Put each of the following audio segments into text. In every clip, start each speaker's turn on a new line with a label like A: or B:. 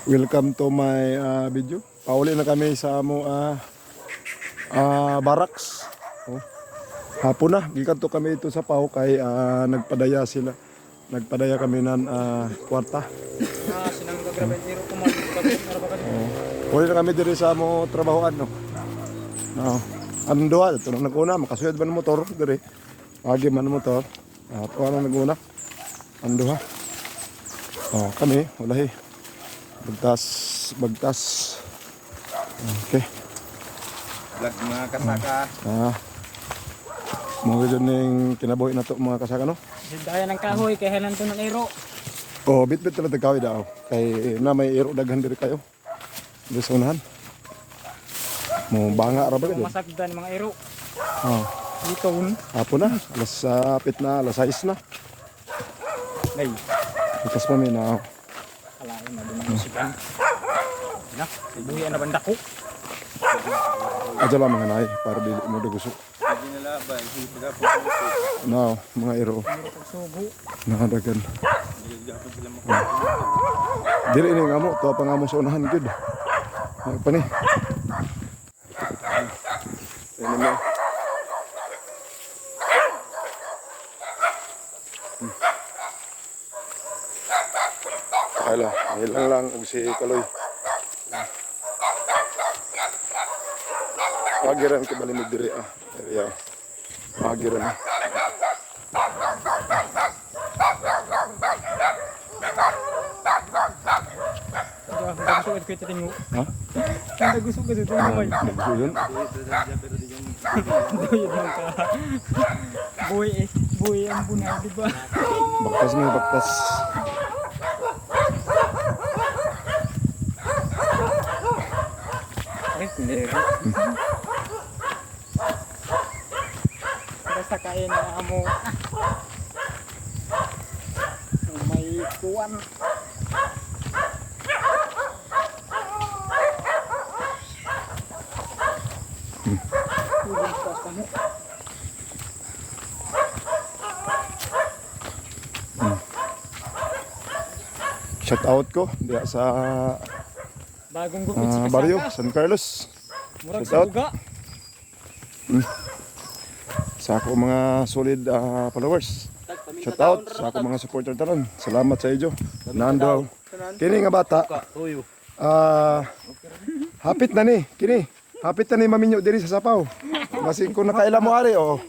A: Welcome to my video. Pauli na kami sa amo barracks. Oh. Hapon na, gikan to kami ito sa Pau kay nagpadaya sila. Nagpadaya kami ng kwarta.
B: Sinang gagrabe iro ko
A: Oh. Uli na kami diri sa amo trabahoan no. No. Anong duha ito nang naguna makasuyod man motor diri. Agi man motor. Ito ano naguna. Ang duha. Oh, kami walahi. Bagtas. Okay.
C: Vlog mga kasaka.
A: Mga dyan yung kinabuhi na to mga kasaka no?
B: Daya ng kahoy kay hanan to ng iro.
A: Oh, bit-bit talaga kawin daw. Kay na may iro daghan diri kayo. Dito sa unahan. Mo banga ra ba gid?
B: Masagdan mga iro.
A: Oh,
B: Dito
A: hapon na. Alas 6 na.
B: Nay.
A: Ikas pa may na.
B: Alain na din si Ban. Na, ibuhi na banda ko.
A: Adya lang mga nay para dili mo dagusok.
C: Hindi nila ba? Hindi pa po.
A: No, mga iro.
B: Subo.
A: Nakadagan.
C: Hindi gapon sila makakuha.
A: Dili ini nga mo, to pa nga mo sa unahan gud. Ay pa ni. Ini mo. Ala, ilang lang og si Kaloy. Agiran ke balimid diri area. Agiran.
B: Gusto ko ito tingo.
A: Ha?
B: Hindi gusto ko ito tingo.
A: Yun.
B: Buhay ang bunay, di ba?
A: Baktas mo, baktas.
B: Ay, hindi. Basta kaya na amo. May kuwan.
A: Shout out ko diya sa
B: Bagong gupit si Kasaka.
A: baryo, San Carlos.
B: Murag
A: Shout out.
B: sa buga.
A: Sa ako mga solid followers. Shout out sa ako mga supporter tanan. Salamat sa inyo. Nando. Kini nga bata. Hapit na ni, kini. Hapit na ni maminyo diri sa Sapaw. Masig ko nakailan mo ari o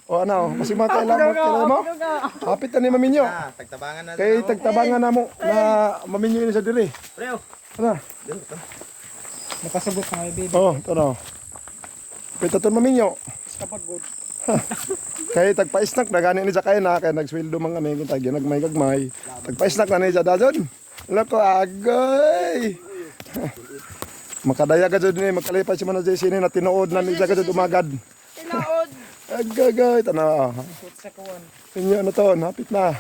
A: ano, masig makailan mo. Hapit na ni maminyo.
C: Tagtabangan na.
A: Kay tagtabangan na mo na maminyo ni sa diri.
C: Preo.
A: Ano?
B: Nakasabot na baby.
A: Oh, ito na. Pita to maminyo.
B: Kapag good.
A: Kay tagpa-snack na gani ni sa kay na kay nagsweldo man kami kung tagi nagmay-gagmay. Tagpa-snack na ni sa dajon. Lako agoy. Makadaya ka jud ni magkalipay si Mano sini na tinuod na ni sa jud umagad.
B: Tinaod.
A: Agagay tanaw.
B: Sa kuwan.
A: Inyo ano to, hapit na.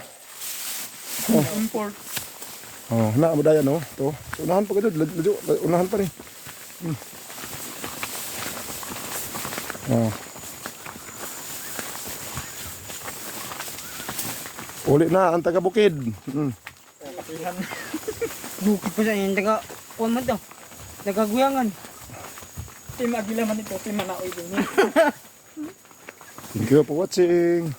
B: Import.
A: Oh, na mo dayan no. To. Unahan pa jud, unahan pa ni. Oh. Uli na ang taga bukid.
B: Kapihan. Bukid pa siya yung taga kuwan mo to. Nagaguyangan. Tim agila man ito, tim manaoy din.
A: Thank you for watching.